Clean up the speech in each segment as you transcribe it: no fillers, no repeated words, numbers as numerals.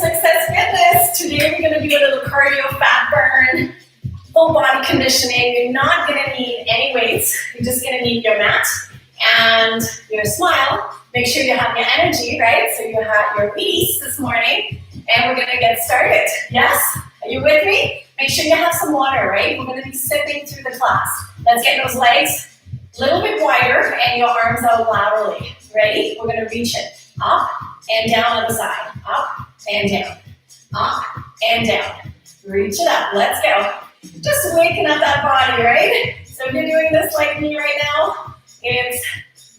Success Fitness. Today we're going to do a little cardio fat burn, full body conditioning. You're not going to need any weights. You're just going to need your mat and your smile. Make sure you have your energy, right? So you have your release this morning, and we're going to get started. Yes? Are you with me? Make sure you have some water, right? We're going to be sipping through the class. Let's get those legs a little bit wider and your arms out laterally. Ready? We're going to reach it up and down on the side. Up and down. Up and down. Reach it up. Let's go. Just waking up that body, right? So if you're doing this like me right now, it's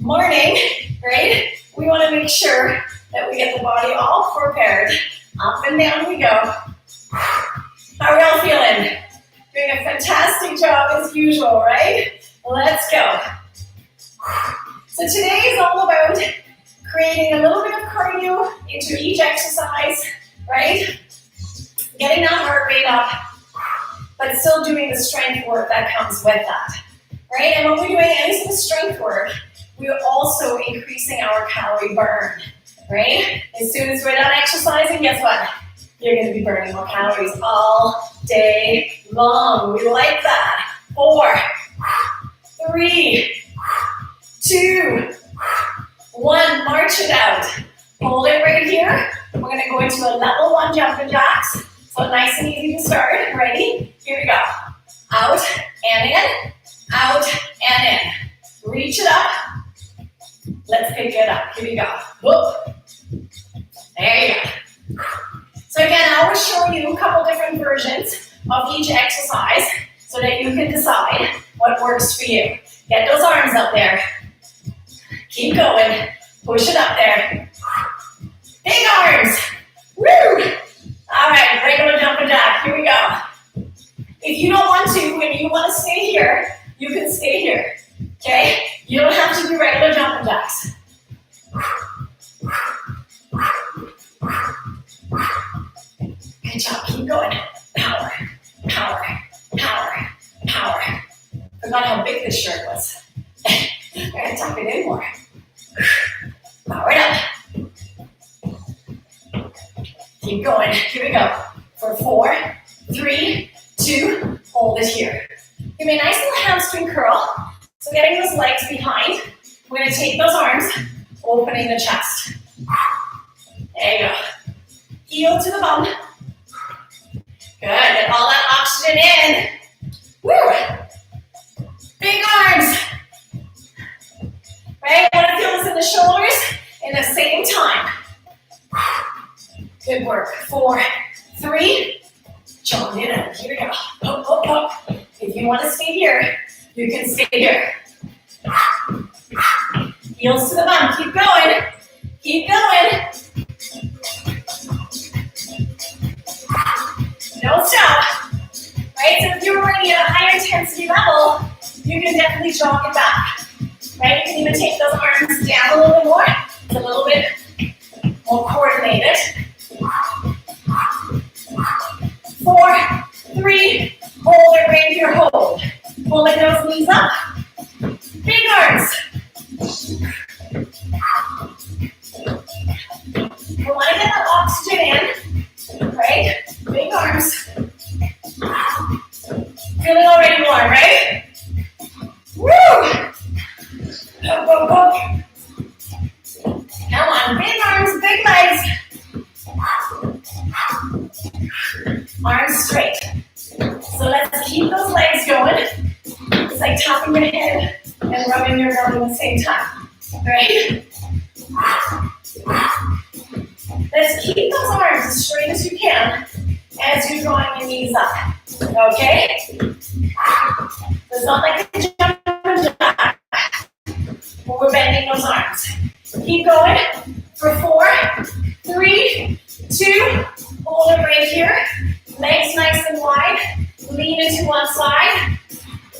morning, right? We want to make sure that we get the body all prepared. Up and down we go. How are we all feeling? Doing a fantastic job as usual, right? Let's go. So today is all about creating a little bit of cardio into each exercise, right? Getting that heart rate up, but still doing the strength work that comes with that, right? And when we're doing any sort of strength work, we're also increasing our calorie burn, right? As soon as we're done exercising, guess what? You're going to be burning more calories all day long. We like that. 4, 3, 2, 1. March it out. Hold it right here. We're going to go into a level 1 jumping jacks. So nice and easy to start. Ready? Here we go. Out and in. Out and in. Reach it up. Let's pick it up. Here we go. Whoop. There you go. So again, I will show you a couple different versions of each exercise so that you can decide what works for you. Get those arms up there. Keep going. Push it up there. Big arms. Woo! All right, regular jumping jack. Here we go. If you don't want to, and you want to stay here, you can stay here. Okay? You don't have to do regular jumping jacks. Good job. Keep going. Power, power, power, power. Forgot how big this shirt was. I gotta tuck it in more. Power it up. Keep going. Here we go. For 4, 3, 2. Hold it here. Give me a nice little hamstring curl. So getting those legs behind. We're gonna take those arms, opening the chest. There you go. Heel to the bum. Good. Get all that oxygen in. Woo! Big arms. Right? I want to feel this in the shoulders in the same time. Good work. 4, 3. Jump it in. Here we go. Up, up, up. If you want to stay here, you can stay here. Heels to the bum. Keep going. Keep going. Don't stop. Right? So if you're already at a higher intensity level, you can definitely jog it back. Right? You can even take those arms down a little bit more. It's a little bit more coordinated. 4, 3, hold it right here, hold. Pulling those knees up. Big arms. We want to get that oxygen in, right? Big arms. Feeling already warm, right? Woo! Go, go, go. Come on, big arms, big legs. Arms straight. So let's keep those legs going. It's like tapping your head and rubbing your belly at the same time, right? Let's keep those arms as straight as you can as you're drawing your knees up, okay? It's not like a jumping jack, but we're bending those arms. Keep going for 4, 3, 2, hold it right here. Legs nice and wide. Lean into one side,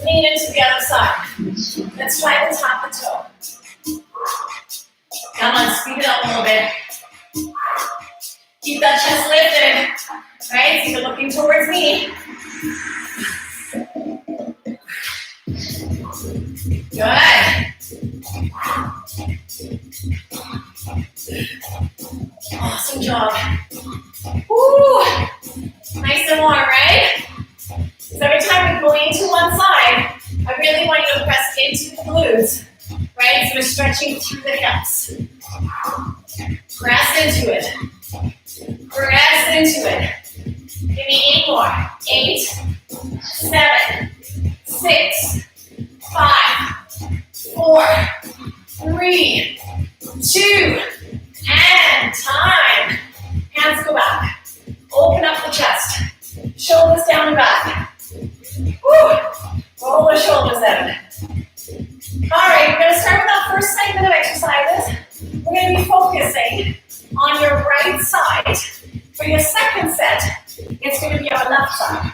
lean into the other side. Let's try to tap the toe. Come on, speed it up a little bit. Keep that chest lifted, right? So you're looking towards me. Good. Awesome job. glutes, right? So we're stretching through the hips. Press into it. Press into it. Give me 8 more. 8, 7, 6, 5, 4, 3, 2, and time. Hands go back. Open up the chest. Shoulders down and back. Woo. Roll the shoulders in. All right, we're going to start with that first segment of exercises. We're going to be focusing on your right side. For your second set, it's going to be our left side.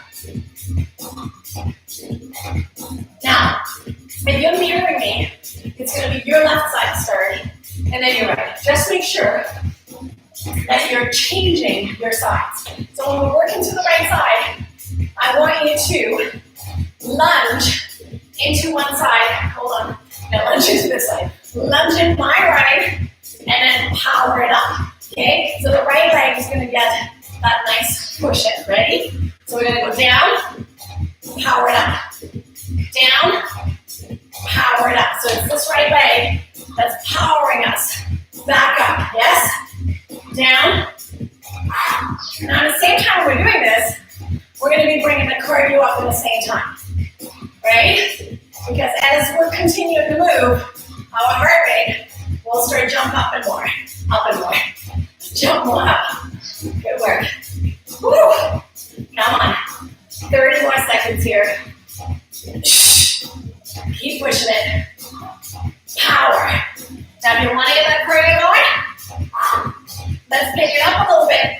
Now, if you're mirroring me, it's going to be your left side start, and then your right. Just make sure that you're changing your sides. So when we're working to the right side, I want you to lunge into one side. Hold on. Now lunge into this side. Lunge in my right, and then power it up. Okay? So the right leg is going to get that nice push in. Ready? So we're going to go down, power it up. Down, power it up. So it's this right leg that's powering us back up. Yes? Down. Now at the same time we're doing this, we're going to be bringing the cardio up at the same time. Right? Because as we're continuing to move, our heart rate will start to jump up and more. Up and more. Jump more up. Good work. Woo! Come on. 30 more seconds here. Keep pushing it. Power. Now if you want to get that cardio going, let's pick it up a little bit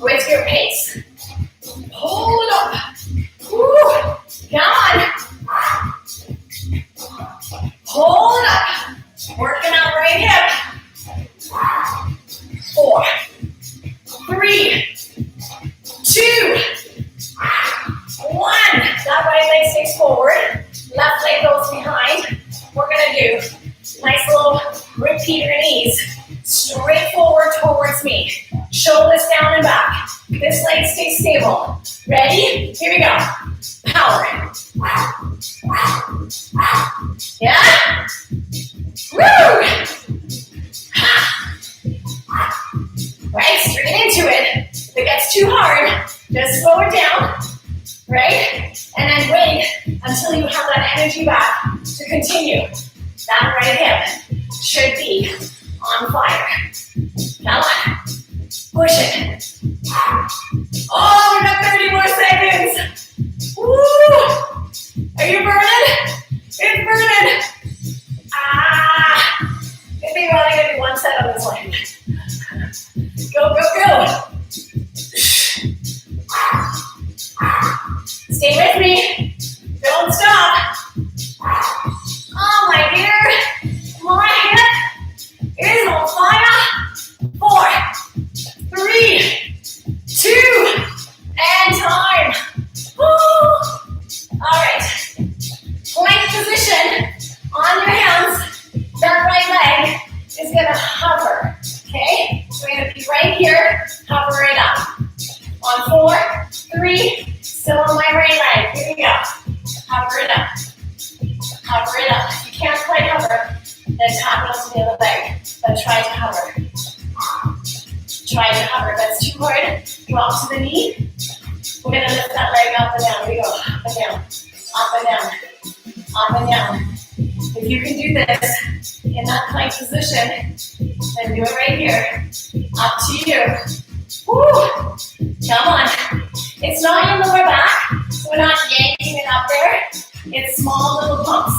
with your pace. Hold up. Woo! Come on. Hold up. Working out right hip. 4, 3, 2, 1. That right leg stays forward. Left leg goes behind. We're going to do nice little repeater knees. Straight forward towards me. Shoulders down and back. This leg stays stable. Ready? Here we go. Power. Yeah? Woo! Right, straight into it. If it gets too hard, just slow it down. Right? And then wait until you have that energy back to continue. That right hip should be on fire. Come on. Push it. Oh, we got 30 more seconds. Woo! Are you burning? It's burning. I think we're only going to do one set on this one. Go, go, go. Stay with me. Don't stop. Oh, my dear. My hip is on fire. 4, 3, 2, and time. Woo. All right. Plank position on your hands. That right leg is going to hover. Okay? So we're going to be right here. Hover it up. On 4, 3, still on my right leg. Here we go. Hover it up. Hover it up. If you can't quite hover, then tap it onto the other leg. But try to hover. Try to hover. That's too hard. Drop to the knee. We're going to lift that leg up and down. Here we go. Up and down. Up and down. Up and down. If you can do this in that plank position, then do it right here. Up to you. Woo! Come on. It's not your lower back, so we're not yanking it up there. It's small little pumps.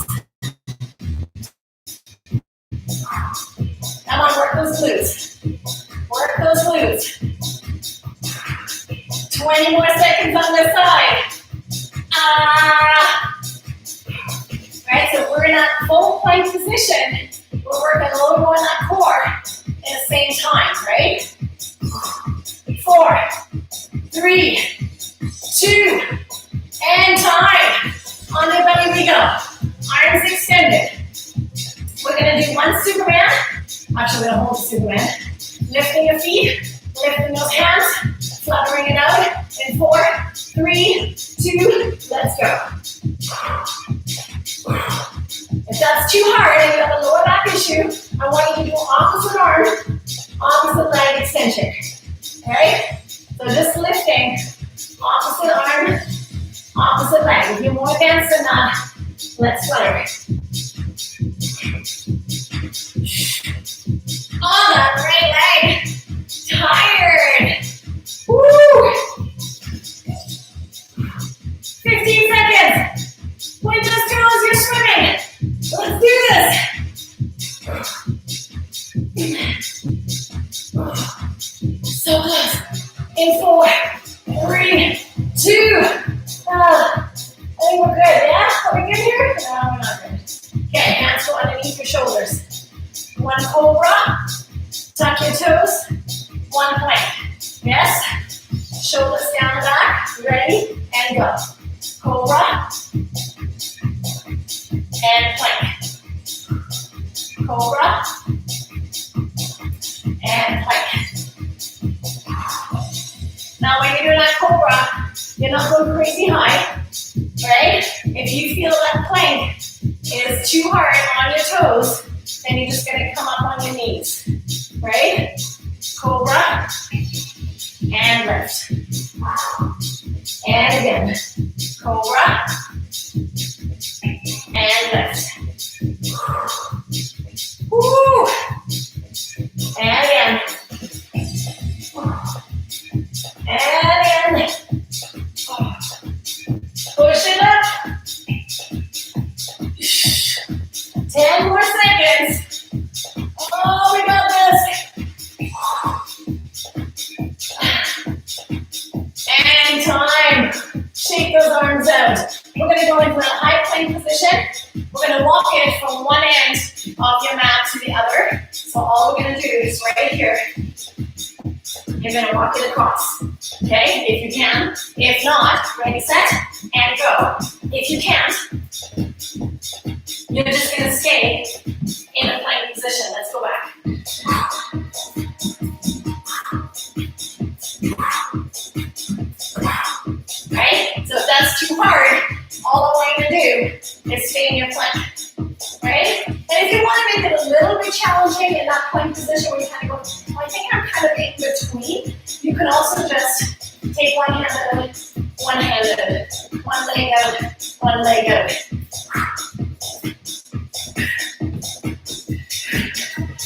Come on, work those glutes. Work those glutes. 20 more seconds on this side. Right, so we're in that full plank position. We're working a little more on that core at the same time, right? 4, 3, 2, and time. On your belly we go. Arms extended. We're going to do one Superman. Actually, we're going to hold the Superman. Lifting your feet, lifting those hands, fluttering it out. In 4, 3, 2, let's go. If that's that's too hard and you have a lower back issue, I want you to do opposite arm, opposite leg extension. Okay? So just lifting, opposite arm, opposite leg. If you're more advanced than that, let's flutter. Oh, that right leg. Tired. Woo! 15 seconds. Point those toes, you're swimming. Let's do this. So close. In 4, 3, 2. I think we're good, yeah? Are we good here? No, we're not good. Okay, hands go underneath your shoulders. One cobra. Tuck your toes. One plank. Yes? Shoulders down the back. Ready? And go. Cobra. And plank. Cobra. And plank. Now when you're doing that cobra, you're not going crazy high, right? If you feel that plank is too hard on your toes, then you're just gonna come up on your knees, right? Cobra, and lift. And again, cobra, and lift. Woo! And again. And again. Push it up. 10 more seconds. Oh, we got this. And time. Shake those arms out. We're going to go into that high plank position. We're going to walk it from one end of your mat to the other. So all we're going to do is right here. You're going to walk it across. Okay, if you can. If not, ready, set, and go. If you can't, you're just going to stay in a plank position. Let's go back. Right? So if that's too hard, all I want you to do is stay in your plank. Right? And if you want to make it a little bit challenging in that plank position where you kind of go, well, I think I'm kind of in between, you can also just take one hand out, one hand out, one leg out, one leg out.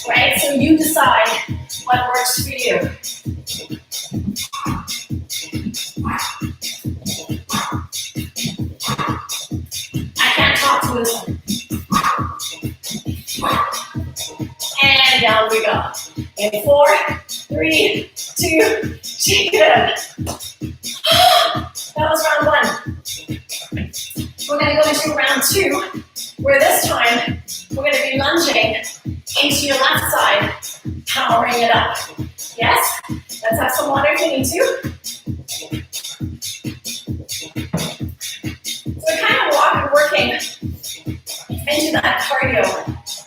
Right? So you decide what works for you. I can't talk to this one. And down we go. In 4, 3, 2, shake it out. That was round 1. We're going to go into round 2, where this time we're going to be lunging into your left side, powering it up. Yes? Let's have some water if you need to. So we're kind of working into that cardio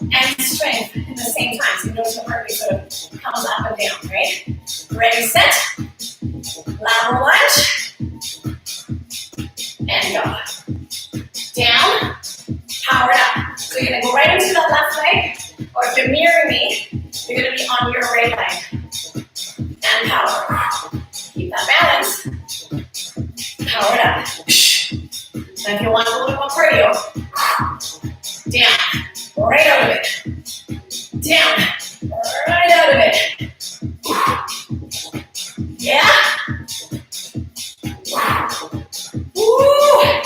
and strength at the same time. So you notice your heart rate sort of comes up and down, right? Ready, set, lateral lunge, and go. Down, power it up. So you're gonna go right into that left leg, or if you're mirroring me, you're gonna be on your right leg. And power. Keep that balance. Power it up. Now if you want a little bit more cardio, down, right out of it. Down, right out of it. Yeah? Woo!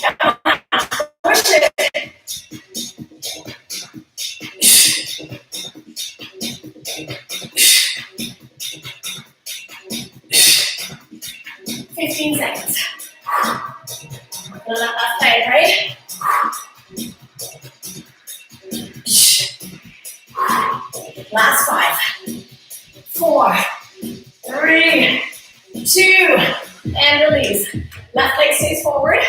Come on, push it. 15 seconds. Pull up that side, right? Last 5, 4, 3, 2, and release. Left leg stays forward,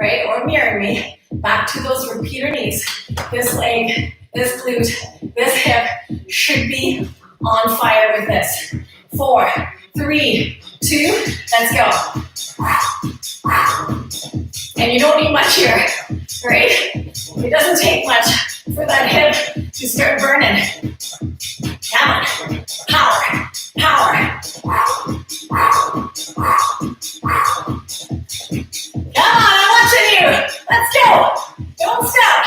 right? Or mirror me. Back to those repeater knees. This leg, this glute, this hip should be on fire with this. 4, 3, 2, let's go. And you don't need much here, right? It doesn't take much for that hip to start burning. Come on, power, power. Come on, I'm watching you. Let's go. Don't stop.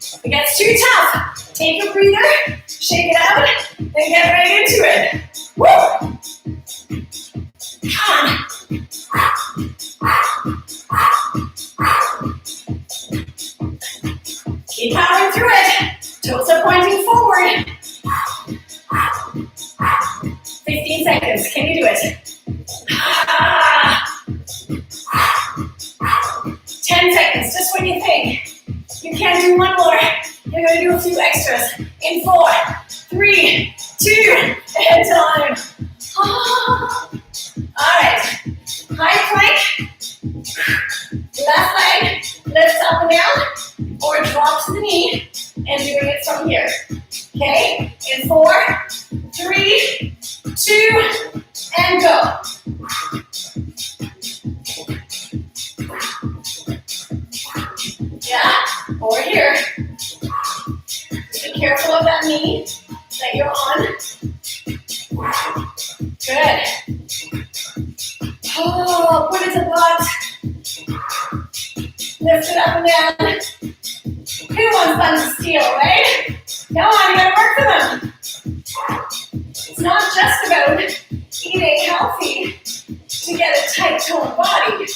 If it gets too tough, take a breather, shake it out, then get right into it. Woo! Come on. Keep powering through it. Toes are pointing forward. 15 seconds. Can you do it? 10 seconds. Just when you think you can't do one more, you're going to do a few extras. In 4, 3, 2, and time. All right. High plank. Left leg lifts up and down, or drop to the knee, and doing it from here. Okay? In 4, 3, 2, and go. Yeah, over here. Be careful of that knee that you're on. Good. Oh, put it to the butt. Lift it up and down. Who wants buns of steel, right? Come on, you gotta work for them. It's not just about eating healthy to get a tight toned body.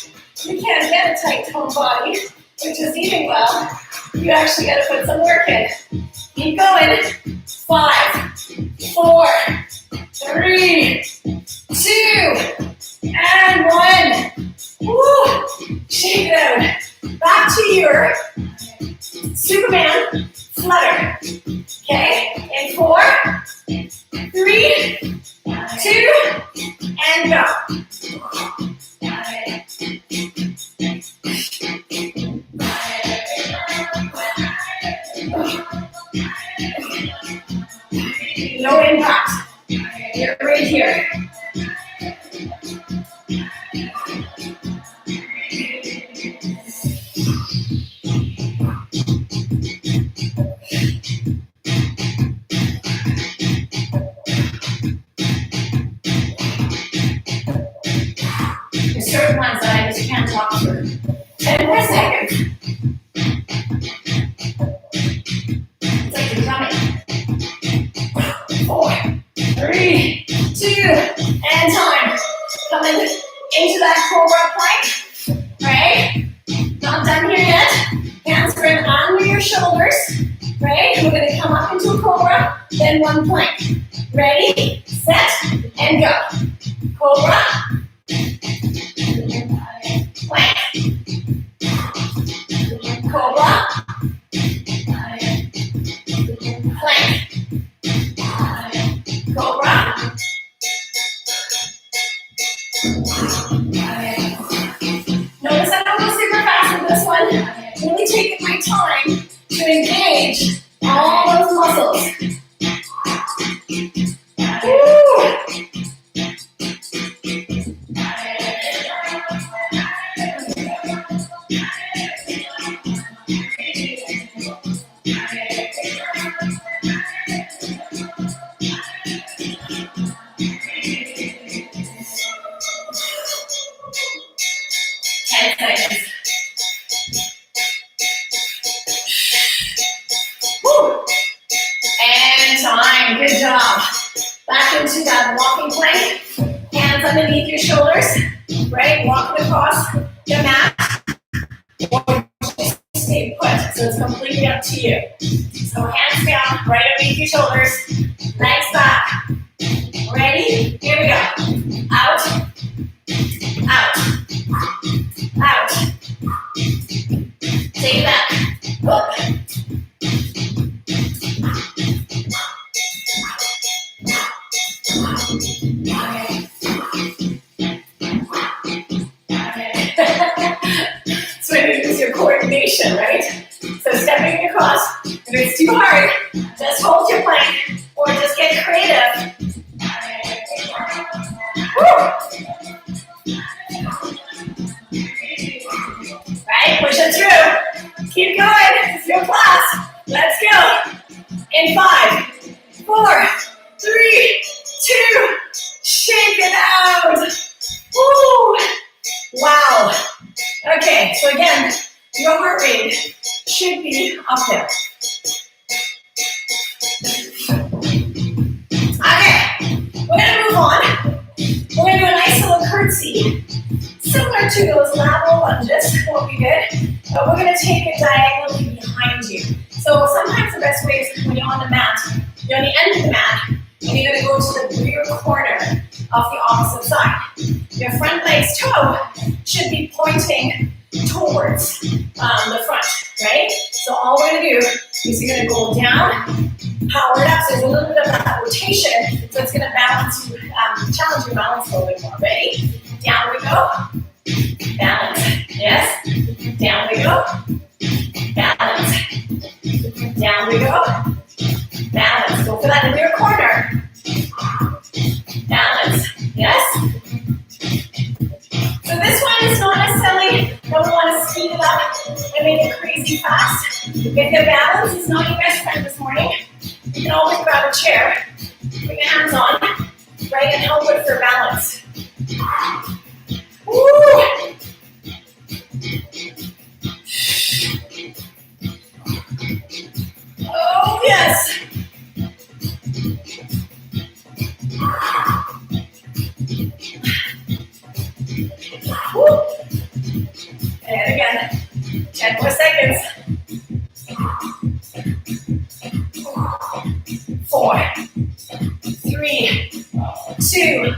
You can't get a tight toned body with just eating well. You actually gotta put some work in. Keep going. 5, 4, 3, 2, and 1. Woo! Shake it out. Back to your Superman flutter. Okay? In 4, 3, 2, and go. No impact. You're right here. There's certain ones that I just can't talk through. 10 more seconds. It's like you're drumming. 4, 3, 2, and time. Coming into that cobra plank. Right? Not done here yet. Hands are in under your shoulders. Right? We're going to come up into a cobra, then one plank. Ready, set, and go. Cobra. Plank. Cobra. Plank. Cobra. Notice I don't go super fast with this one. Really taking my time to engage all those muscles. Woo! Good job. Back into that walking plank. Hands underneath your shoulders. Right? Walking across the mat. Or just stay put. So it's completely up to you. So hands down, right underneath your shoulders. Legs back. Ready? Here we go. Out. Out. Out. Take it back. Up. So it is your coordination, right? So stepping across, if it's too hard, just hold your plank or just get creative. Woo! So again, your heart rate should be up there. Okay, we're gonna move on. We're gonna do a nice little curtsy, similar to those lateral lunges, what we did, but we're gonna take it diagonally behind you. So sometimes the best way is when you're on the mat, you're on the end of the mat, and you're gonna go to the rear corner of the opposite side. Your front leg's toe should be pointing towards the front, right? So all we're gonna do is you're gonna go down, power it up, so there's a little bit of that rotation, so it's gonna balance you, challenge your balance a little bit more. Ready? Down we go. Balance. Yes. Down we go. Balance. Down we go. Balance. Go for that in your corner. Balance. Yes. So this one is not necessarily that we want to speed it up and make it crazy fast. If your balance is not your best friend this morning, you can always grab a chair, put your hands on, right, and help with your balance. Woo! Oh, yes. Woo. And again, 10 more seconds. 4, 3, 2.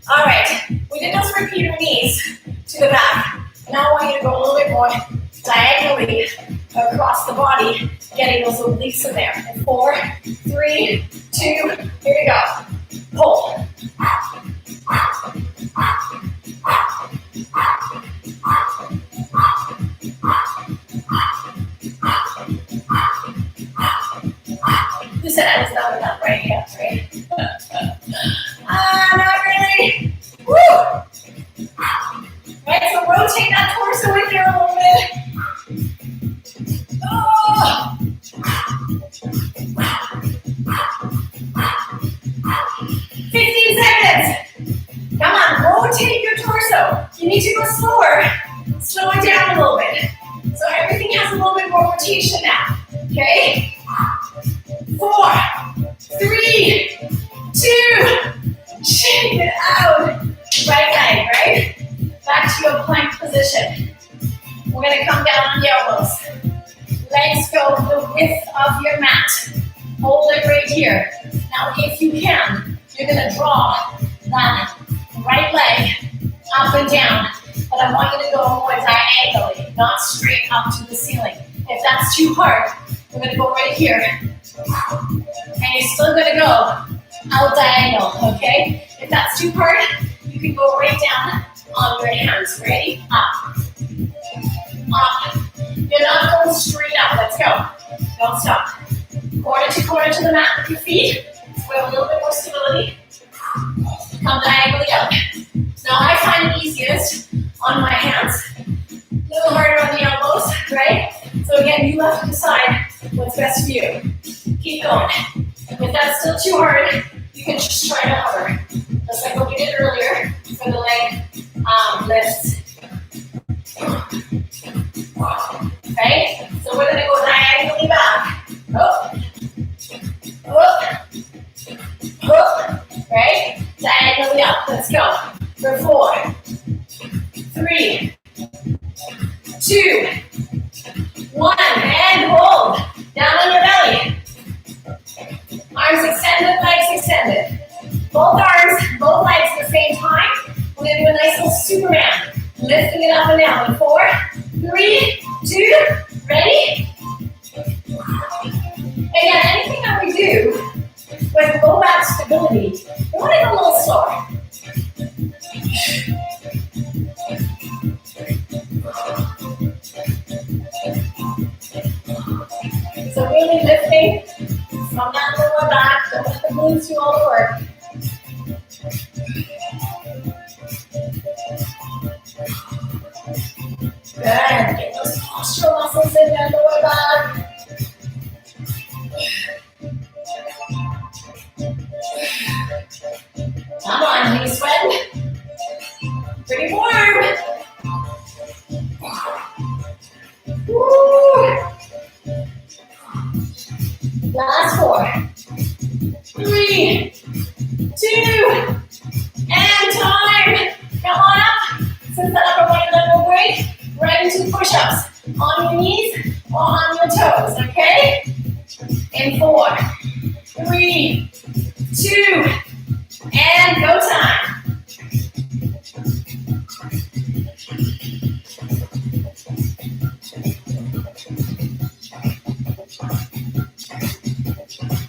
All right, we did those repeater knees to the back. Now I want you to go a little bit more diagonally across the body, getting those obliques in there. 4, 3, 2, here we go. Pull. Who said I was not enough right here? Right? Not really. Woo! Right, so rotate that torso in here a little bit. Oh! 15 seconds. Come on, rotate your torso. You need to go slower. Slow it down a little bit. So everything has a little bit more rotation now. Okay? 4, 3, 2, shake it out. Right leg, right? Back to your plank position. We're gonna come down on the elbows. Legs go the width of your mat. Hold it right here. Now, if you can, you're gonna draw that right leg up and down. But I want you to go more diagonally, not straight up to the ceiling. If that's too hard, we're gonna go right here. And you're still gonna go out diagonal, okay? If that's too hard, you can go right down on your hands. Ready? Up. Up. You're not going straight up. Let's go. Don't stop. Corner to the mat with your feet. So we have a little bit more stability. Come diagonally up. Now I find it easiest on my hands. A little harder on the elbows, right? So again, you have to decide what's best for you. Keep going. If that's still too hard, you can just try to hover. Just like what we did earlier for the leg lifts. Okay? So we're going to go diagonally back. Up. Up. Up. Right? Diagonally up. Let's go. For 4, 3, 2, 1. And hold. Down on your belly. Arms extended, legs extended. Both arms, both legs at the same time. We're going to do a nice little Superman. Lifting it up and down. 4, 3, 2, ready? Again, anything that we do with low back stability, we want to go a little slower. So really lifting from that lower back, don't let the glutes do all the work. Good. Get those postural muscles in there, lower back. Come on, are you sweating? Pretty warm. on your knees or on your toes, okay? In 4, 3, 2, and go time.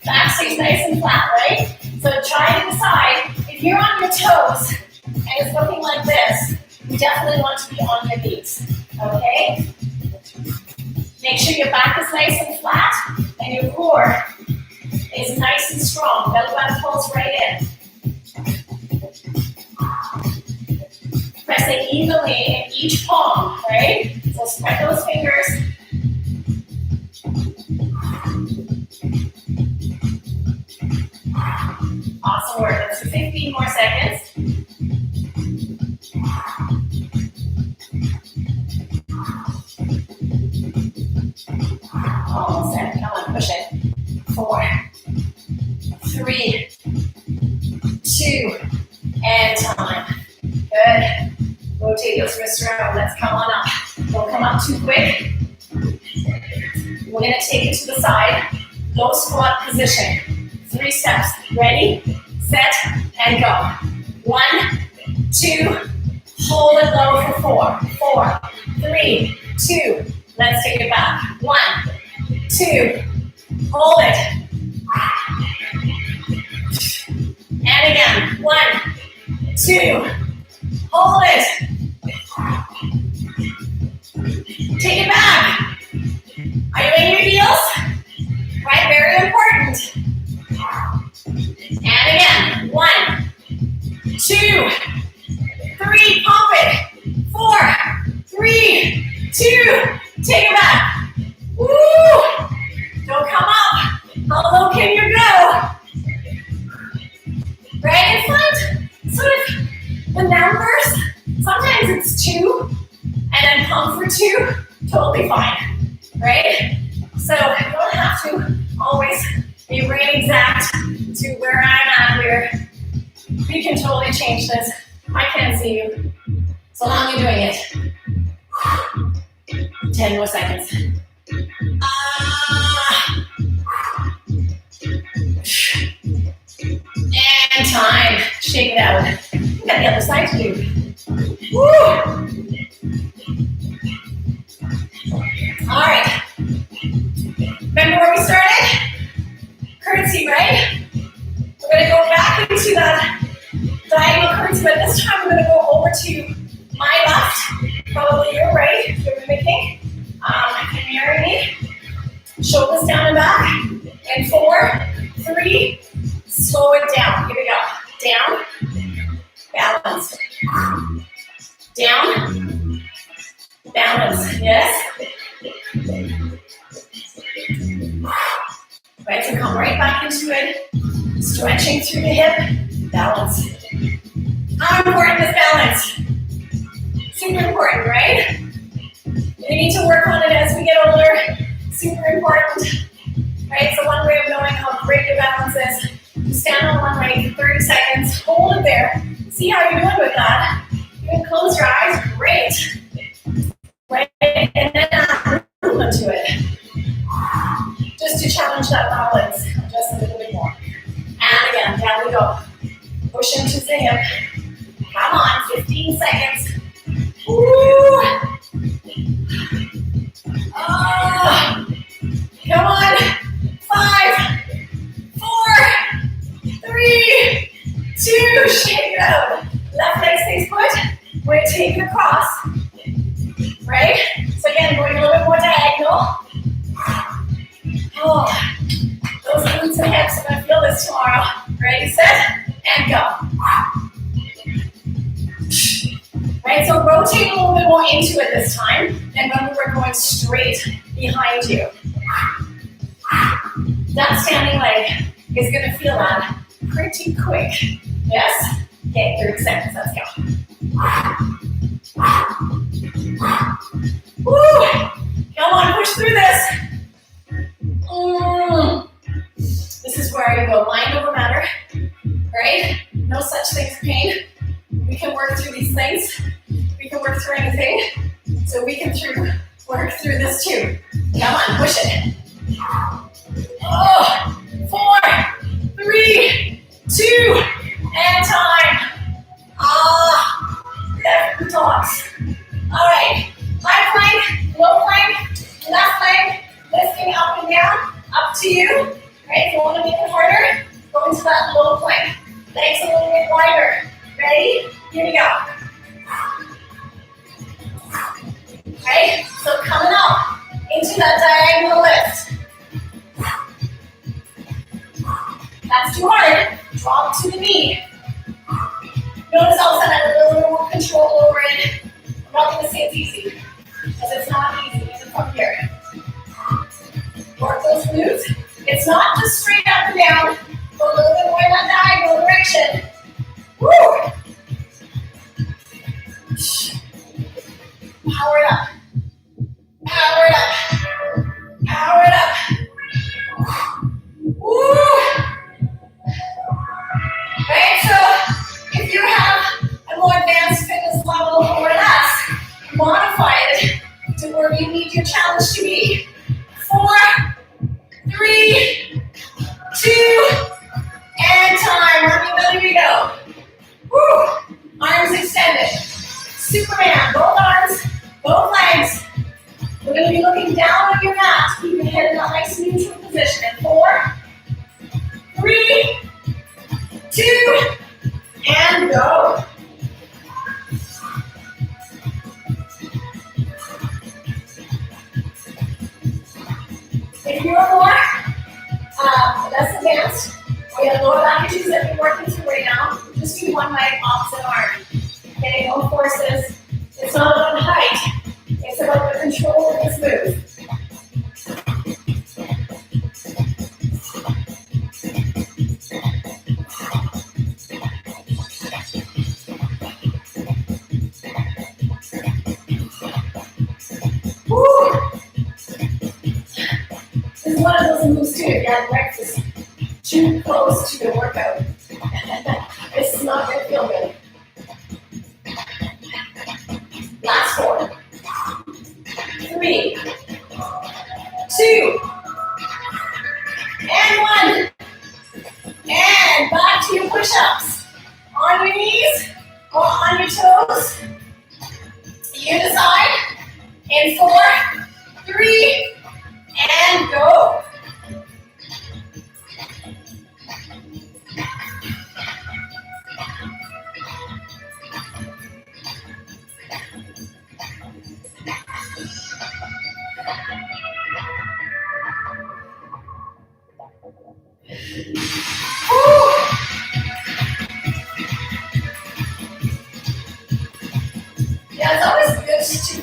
Back stays nice and flat, right? So try to decide, if you're on your toes and it's looking like this, you definitely want to be on your knees, okay? Make sure your back is nice and flat and your core is nice and strong. Belly button pulls right in. Press it evenly in each palm, right? So spread those fingers. Awesome work. Let's do 15 more seconds. Almost there. Come on, push it. 4, 3, 2, and time. Good. Rotate those wrists around. Let's come on up. Don't come up too quick. We're going to take it to the side. Low squat position. 3 steps. Ready, set, and go. 1, 2, hold it low for 4. 4, 3, 2. Let's take it back. 1, 2, hold it. And again. 1, 2, hold it. Take it back. Are you in your heels? Right, very important. And again. 1, 2, 3, pump it. 4, 3, 2, take it back. Woo! Don't come up. How low can you go? Right in front. Sort of the numbers. Sometimes it's 2, and then pump for 2. Totally fine. Right? So you don't have to always be right exact to where I'm at here. We can totally change this. I can't see you. So long you're doing it. 10 more seconds. And time. Shake it out. We got the other side to do. Woo! All right. Remember where we started? Curtsy, right? We're going to go back into that diagonal curtsy, but this time we're going to go over to my left, probably your right, if you're mimicking. Can you mirror me? Shoulders down and back. And 4, 3, slow it down. Here we go. Down, balance. Down, balance. Yes? Right, so come right back into it. Stretching through the hip, balance. How important is balance? Super important, right? We need to work on it as we get older. Super important. Right, so one way of knowing how great your balance is, you stand on one leg for 30 seconds, hold it there. See how you're doing with that. You can close your eyes, great. Right, and then add movement to it. Just to challenge that balance just a little bit more. And again, down we go. Push into the hip. Come on, 15 seconds. Woo! Come on. 5, 4, 3, 2, shake it out. Left leg stays put. We're taking across. Right? So again, going a little bit more diagonal. Oh, those glutes and hips are going to feel this tomorrow. Ready, set, and go. Right, so rotate a little bit more into it this time. And remember, we're going straight behind you. That standing leg is going to feel that pretty quick. Yes? Okay, 30 seconds, let's go. Woo! Come on, push through this. This is where you go mind over matter, right? No such thing as pain. We can work through these things. We can work through anything. So we can work through this too. Come on, push it. Oh, 4, 3, 2, and time. Left the dogs. All right, high plank, low plank, left leg, lifting up and down, up to you. All right, if you want to make it harder, go into that low plank. Legs a little bit wider. Ready? Here we go. Okay, so coming up into that diagonal lift. That's too hard. Drop to the knee. Notice also that I have a little more control over it. I'm not going to say it's easy, because it's not easy, even from here. Work those glutes. It's not just straight up and down, but a little bit more in that diagonal direction. Woo! Power it up. Power it up. Power it up. Woo! Right, so if you have a more advanced fitness level or less, modify it to where you need your challenge to be. 4, 3, 2, and time. On your belly we go. Woo! Arms extended. Superman, both arms, both legs. We're going to be looking down on your mat. Keep your head in a nice neutral position. 4, 3, 2, and go. If you're more less advanced, or you have lower back issues that you're working through right now, just do one leg, opposite arm. Okay, no forces. It's not about height. It's about the control of this move. Woo! This is one of those moves too. If you had breakfast too close to the workout, it's not going to feel good. Last 4, 3, 2, and 1. And back to your push-ups. On your knees or on your toes. You decide. In 4, 3, and go. Yeah, it's always good to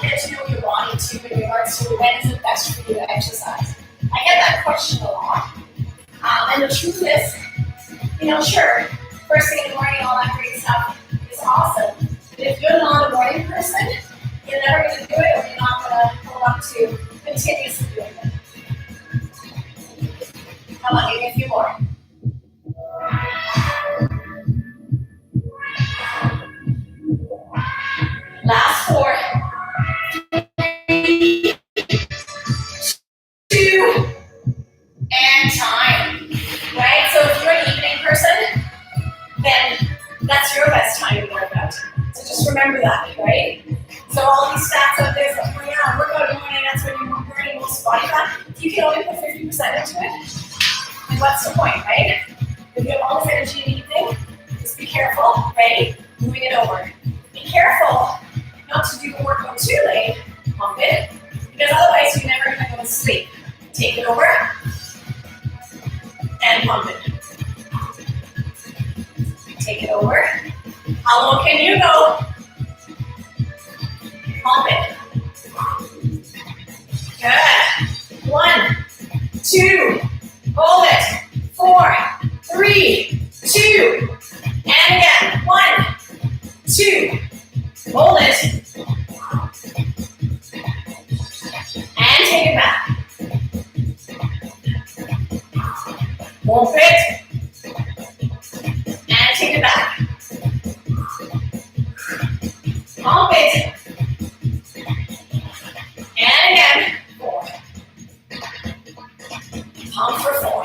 get to know your body too in regards to when is it best for you to exercise. I get that question a lot. And the truth is, sure, first thing in the morning, all that great stuff is awesome. But if you're not a morning person, you're never going to do it, or you're not going to hold up to continuously doing it. Come on, give me a few more. Last 4, 3, 2, and time. Right? So if you're an evening person, then that's your best time to work out. So just remember that, right? So all these stats out there, like, work out in the morning, that's when you're burning most body fat. If you can only put 50% into it, then what's the point, right? If you have all this energy in the evening, just be careful, right? Moving it over. Be careful not to do the workout too late, pump it, because otherwise you're never going to go to sleep. Take it over and pump it. Take it over. How low can you go? Pump it. Good. 1, 2, hold it. 4, 3, 2, and again. 1, 2, hold it. And take it back. Pump it. And take it back. Pump it. again. 4. Pump for 4.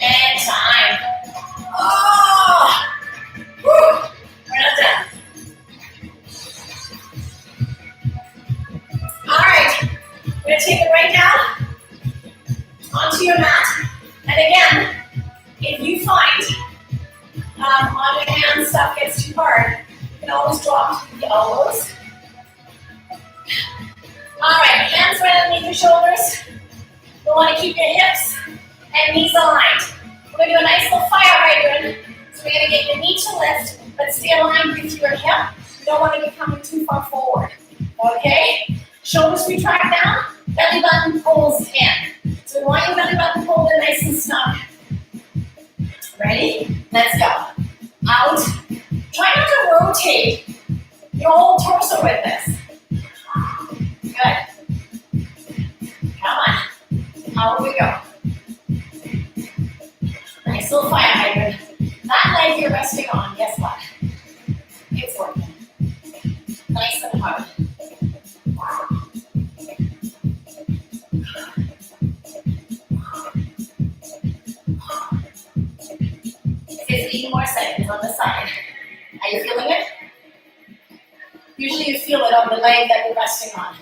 And time. Oh! Woo! We're not done. All right. We're going to take it right down onto your mat. And again, if you find on your hands stuff gets too hard, you can always drop to the elbows. All right, hands right underneath your shoulders. You want to keep your hips and knees aligned. We're going to do a nice little fire hydrant. So we're going to get your knee to lift, but stay aligned with your hip. You don't want to be coming too far forward. Okay? Shoulders retract down, belly button pulls in. So we want your belly button pulled in nice and snug. Ready? Let's go. Out. Try not to rotate your whole torso with this. Good. Come on. Out we go. Nice little fire hydrant. That leg you're resting on, guess what? It's working. Nice and hard. 15 more seconds on the side. Are you feeling it? Usually you feel it on the leg that you're resting on.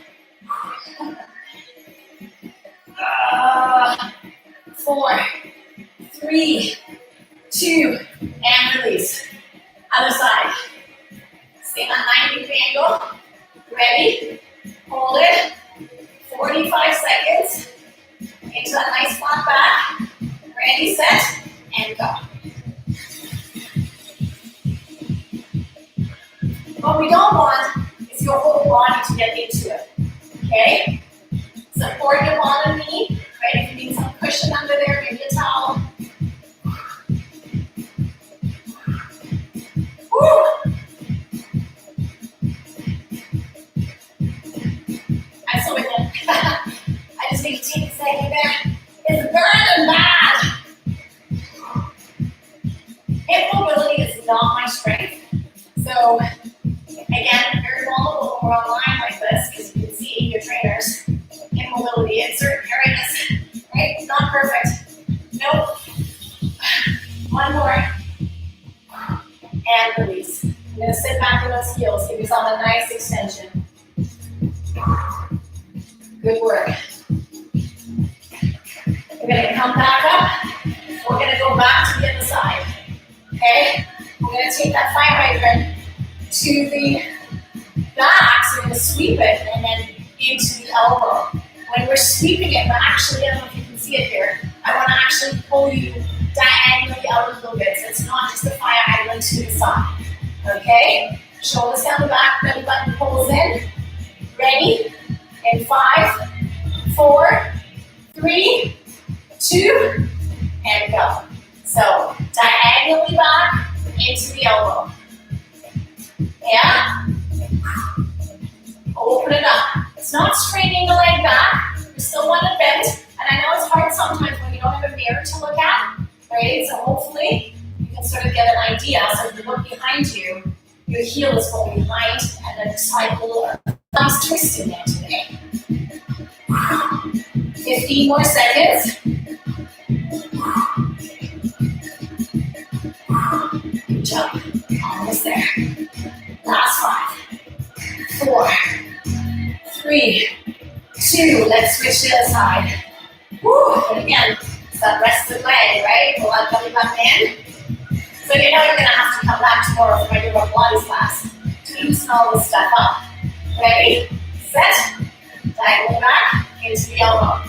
4, 3, 2, and release. Other side. Stay on 90-degree angle. Ready? Hold it. 45 seconds. Into that nice flat back. Ready, set, and go. What we don't want is your whole body to get into it. Okay? Support your bottom knee. Right? If you need some cushion under there, maybe a towel. Woo! I'm so with it. I just need to take a second there. It's burning bad. Hip mobility is not my strength. So, again, very vulnerable when we're online like this because you can see your trainers in mobility in certain areas. Right? It's not perfect. Nope. One more. And release. I'm going to sit back in those heels. Give yourself a nice extension. Good work. We're going to come back up. We're going to go back to the other side. Okay? We're going to take that fire hydrant to the back. So we're going to sweep it and then into the elbow. When we're sweeping it, but actually, I don't know if you can see it here, I want to actually pull you diagonally out a little bit. So it's not just the fire hydrant to the side. Okay? Shoulders down the back, belly button pulls in. Ready? In 5, 4, 3, 2, and go. So diagonally back into the elbow. Yeah? Open it up. It's not straightening the leg back. You still want it bent. And I know it's hard sometimes when you don't have a mirror to look at. Right? So hopefully you can sort of get an idea. So if you look behind you, your heel is going behind and then cycle a nice twist in there today. 15 more seconds. Good job. Almost there. Last 5, 4, 3, 2. Let's switch to the other side. Woo. And again, it's that rested leg, right? Pull that belly button in. So you know you're going to have to come back tomorrow for my yoga Pilates class to loosen all this stuff up. Ready? Set. Diagonally back into the elbow.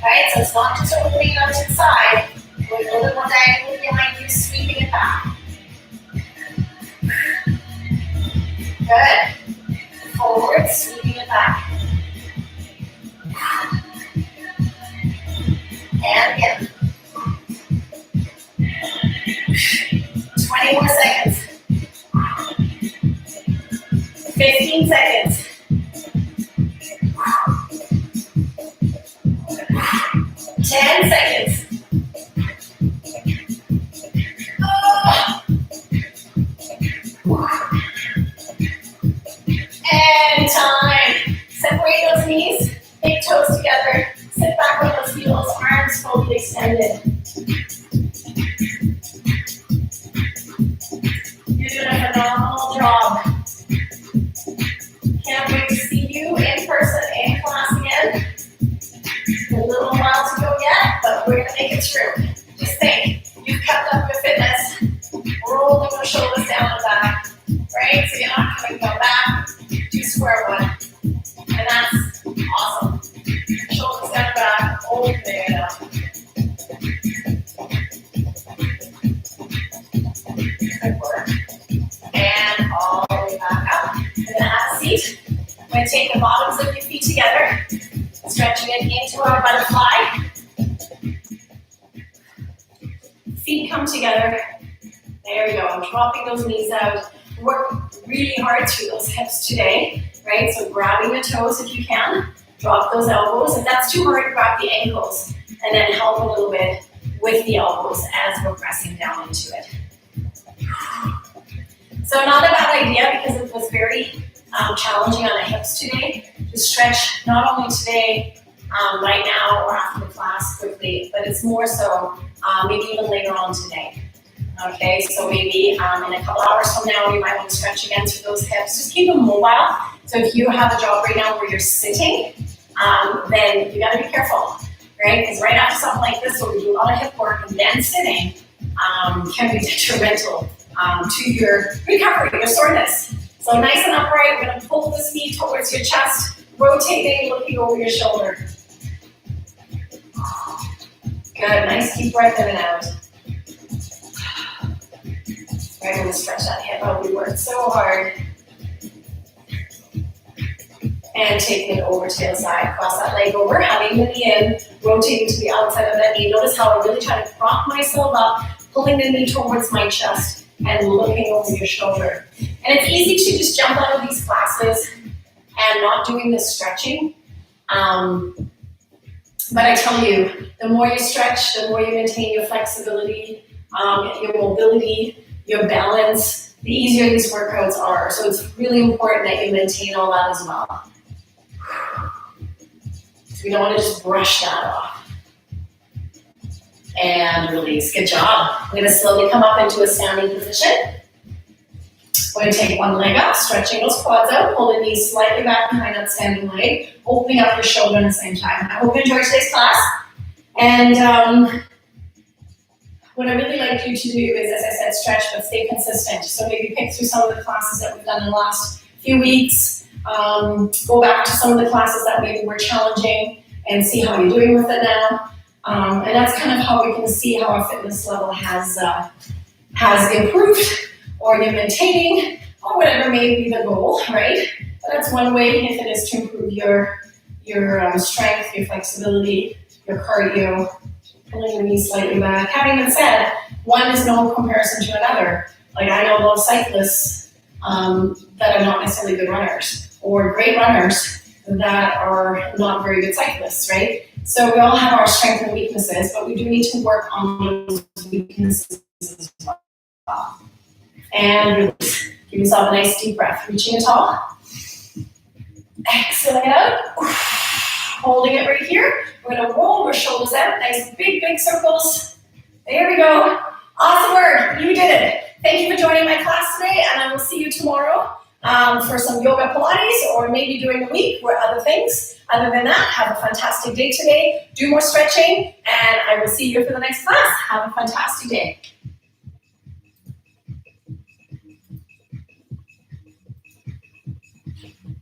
Right? So it's not just opening it up to the side. We're a little bit more diagonally behind you, sweeping it back. Good. Forward, sweeping it back. And again. 20 more seconds. 15 seconds. 10 seconds. stepped up your fitness. Rolling the shoulders down and back, right? So you're not going to go back to square one. And that's awesome. Shoulders down and back, open it up. Good work. And all the way back up. You're going to have a seat. We're going to take the bottoms of your feet together, stretching it into our butterfly. Feet come together. There we go. Dropping those knees out. Work really hard through those hips today, right? So grabbing the toes if you can. Drop those elbows. If that's too hard, grab the ankles. And then help a little bit with the elbows as we're pressing down into it. So not a bad idea because it was very challenging on the hips today to stretch not only today, right now or after the class quickly, but it's more so maybe even later on today. Okay, so maybe in a couple hours from now, you might want to stretch again through those hips. Just keep them mobile. So if you have a job right now where you're sitting, then you got to be careful, right? Because right after something like this, where we do a lot of hip work and then sitting, can be detrimental to your recovery, your soreness. So nice and upright. We're going to pull this knee towards your chest, rotating, looking over your shoulder. Good, nice deep breath in and out. Right, I'm going to stretch that hip out. We worked so hard. And taking it over to the side, cross that leg over, having the knee in, rotating to the outside of that knee. Notice how I really try to prop myself up, pulling the knee towards my chest and looking over your shoulder. And it's easy to just jump out of these classes and not doing the stretching. But I tell you, the more you stretch, the more you maintain your flexibility, your mobility, your balance, the easier these workouts are. So it's really important that you maintain all that as well. We don't want to just brush that off. And release. Good job. We're going to slowly come up into a standing position. We're going to take one leg up, stretching those quads out, pull the knees slightly back behind that standing leg, opening up your shoulder at the same time. I hope you enjoyed today's class. And what I really like you to do is, as I said, stretch, but stay consistent. So maybe pick through some of the classes that we've done in the last few weeks. Go back to some of the classes that maybe were challenging and see how you're doing with it now. And that's kind of how we can see how our fitness level has improved, or you're maintaining, or whatever may be the goal, right? But that's one way, if it is to improve your strength, your flexibility, your cardio, pulling your knees slightly back. Having been said, one is no comparison to another. Like I know those cyclists that are not necessarily good runners, or great runners that are not very good cyclists, right? So we all have our strengths and weaknesses, but we do need to work on those weaknesses as well. And release. Give yourself a nice deep breath, reaching it tall. Exhaling it out. Holding it right here. We're going to roll our shoulders out. Nice big, big circles. There we go. Awesome work. You did it. Thank you for joining my class today, and I will see you tomorrow for some yoga Pilates, or maybe during the week or other things. Other than that, have a fantastic day today. Do more stretching, and I will see you for the next class. Have a fantastic day.